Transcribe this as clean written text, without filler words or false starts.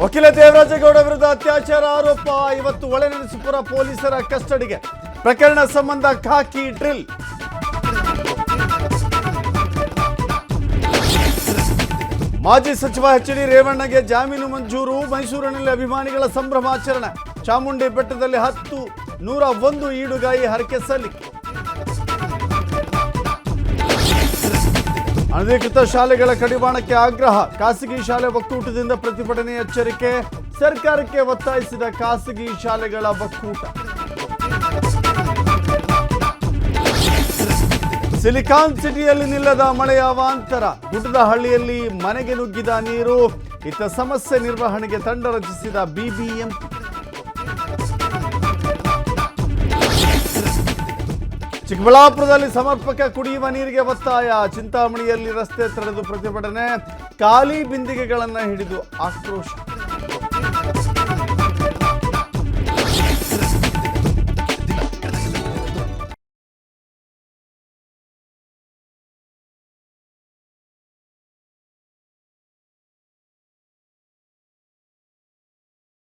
ವಕೀಲ ದೇವರಾಜೇಗೌಡ ವಿರುದ್ಧ ಅತ್ಯಾಚಾರ ಆರೋಪ ಇವತ್ತು ಹೊಳೆನರಸೀಪುರ ಪೊಲೀಸರ ಕಸ್ಟಡಿಗೆ. ಪ್ರಕರಣ ಸಂಬಂಧ ಖಾಕಿ ಡ್ರಿಲ್. ಮಾಜಿ ಸಚಿವ ಎಚ್.ಡಿ. ರೇವಣ್ಣಗೆ ಜಾಮೀನು ಮಂಜೂರು. ಮೈಸೂರಿನಲ್ಲಿ ಅಭಿಮಾನಿಗಳ ಸಂಭ್ರಮಾಚರಣೆ. ಚಾಮುಂಡಿ ಬೆಟ್ಟದಲ್ಲಿ 101 ಈಡುಗಾಯಿ ಹರಕೆ ಸಲ್ಲಿಕೆ. ಅನಧಿಕೃತ ಶಾಲೆಗಳ ಕಡಿವಾಣಕ್ಕೆ ಆಗ್ರಹ. ಖಾಸಗಿ ಶಾಲೆ ಒಕ್ಕೂಟದಿಂದ ಪ್ರತಿಭಟನೆ. ಎಚ್ಚರಿಕೆ. ಸರ್ಕಾರಕ್ಕೆ ಒತ್ತಾಯಿಸಿದ ಖಾಸಗಿ ಶಾಲೆಗಳ ಒಕ್ಕೂಟ. ಸಿಲಿಕಾನ್ ಸಿಟಿಯಲ್ಲಿ ನಿಲ್ಲದ ಮಳೆಯ ಅವಾಂತರ. ಗುಡ್ಡದ ಹಳ್ಳಿಯಲ್ಲಿ ಮನೆಗೆ ನುಗ್ಗಿದ ನೀರು. ಇತ್ತ ಸಮಸ್ಯೆ ನಿರ್ವಹಣೆಗೆ ತಂಡ ರಚಿಸಿದ ಬಿಬಿಎಂಪಿ. ಚಿಕ್ಕಬಳ್ಳಾಪುರದಲ್ಲಿ ಸಮರ್ಪಕ ಕುಡಿಯುವ ನೀರಿಗೆ ಒತ್ತಾಯ. ಚಿಂತಾಮಣಿಯಲ್ಲಿ ರಸ್ತೆ ತಡೆದು ಪ್ರತಿಭಟನೆ. ಖಾಲಿ ಬಿಂದಿಗೆಗಳನ್ನು ಹಿಡಿದು ಆಕ್ರೋಶ.